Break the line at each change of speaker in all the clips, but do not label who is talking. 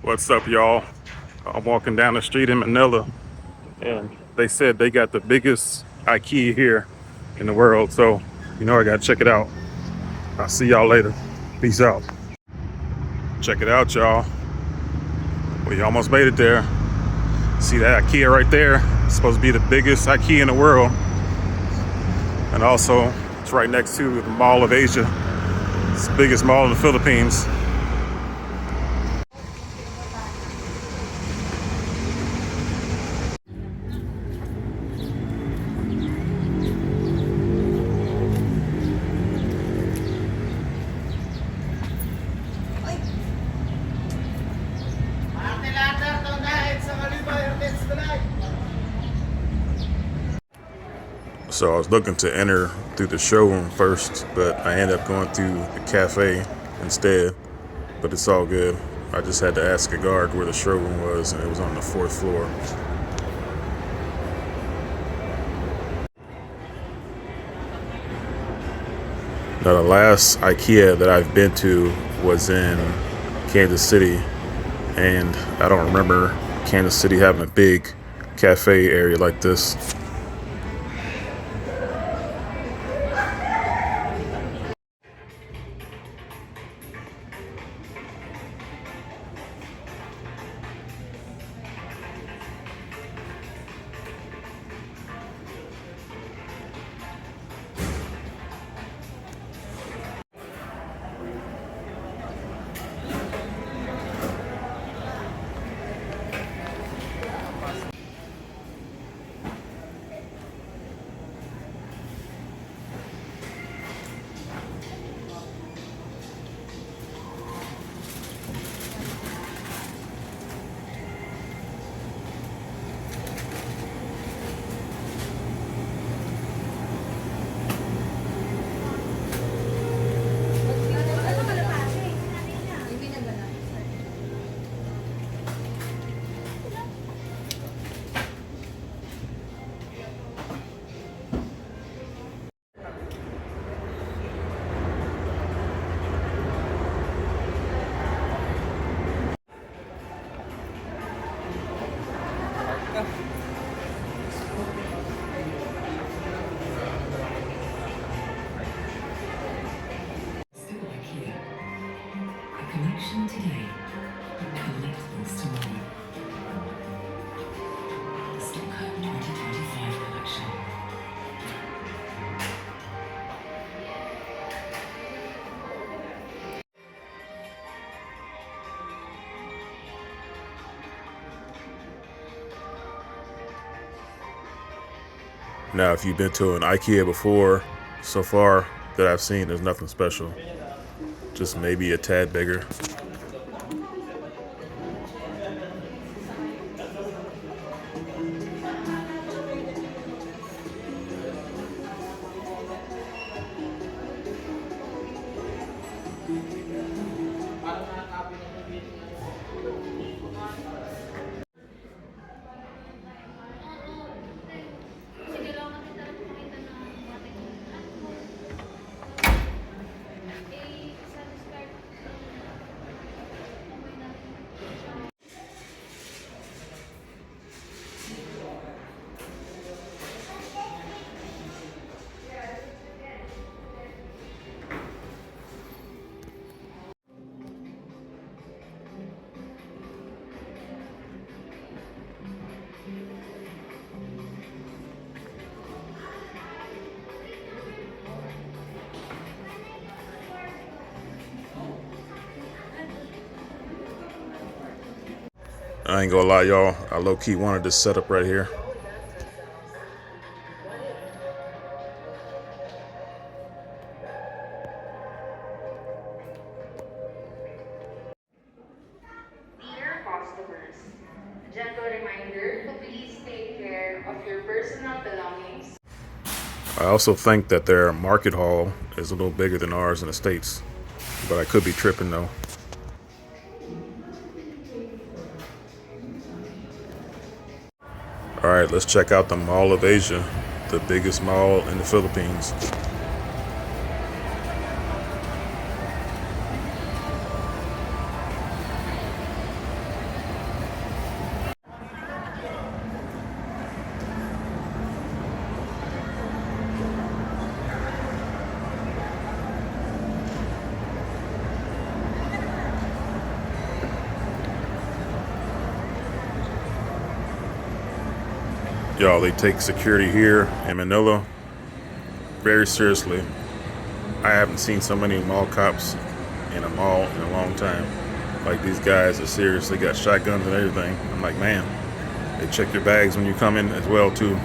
What's up, y'all? I'm walking down the street in Manila, and they said they got the biggest IKEA here in the world. So, I gotta check it out. I'll see y'all later. Peace out. Check it out, y'all. We almost made it there. See that IKEA right there? It's supposed to be the biggest IKEA in the world. And also, it's right next to the Mall of Asia. It's the biggest mall in the Philippines. So I was looking to enter through the showroom first, but I ended up going through the cafe instead. But it's all good. I just had to ask a guard where the showroom was, and it was on the 4th floor. Now, the last IKEA that I've been to was in Kansas City, and I don't remember Kansas City having a big cafe area like this.
Collection today, collectibles tomorrow. The Stockholm 2025 collection.
Now, if you've been to an IKEA before, so far that I've seen, there's nothing special. Just maybe a tad bigger. I ain't gonna lie, y'all. I low-key wanted this setup right here.
Dear customers, a gentle reminder to please take care of your personal belongings.
I also think that their market hall is a little bigger than ours in the States, but I could be tripping though. All right, let's check out the Mall of Asia, the biggest mall in the Philippines. Y'all, they take security here in Manila very seriously. I haven't seen so many mall cops in a mall in a long time. Like, these guys are serious. They got shotguns and everything. I'm like, man, they check your bags when you come in as well too.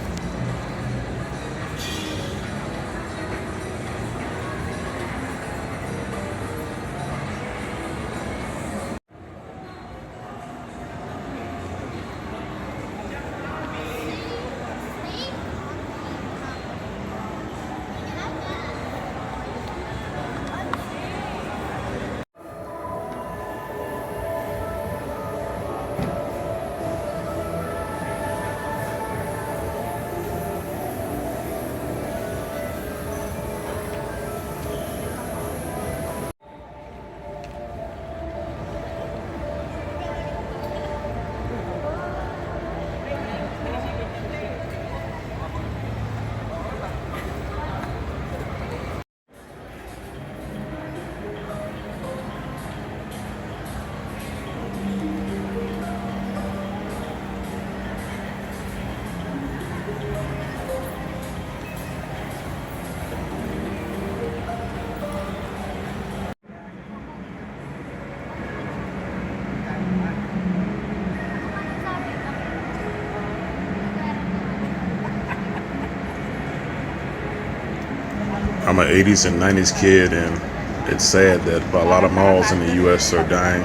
I'm an 80s and 90s kid, and it's sad that a lot of malls in the US are dying.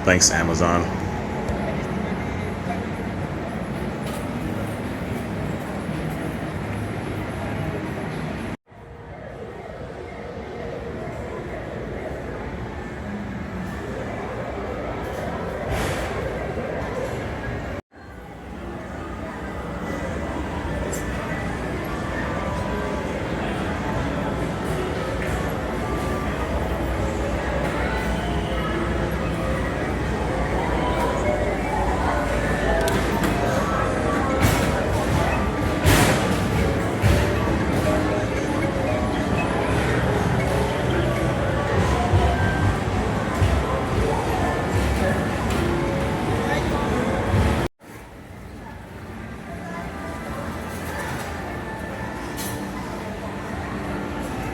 Thanks, Amazon.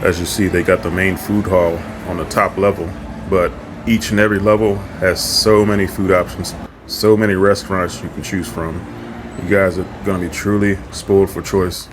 As you see, they got the main food hall on the top level, but each and every level has so many food options, so many restaurants you can choose from. You guys are going to be truly spoiled for choice.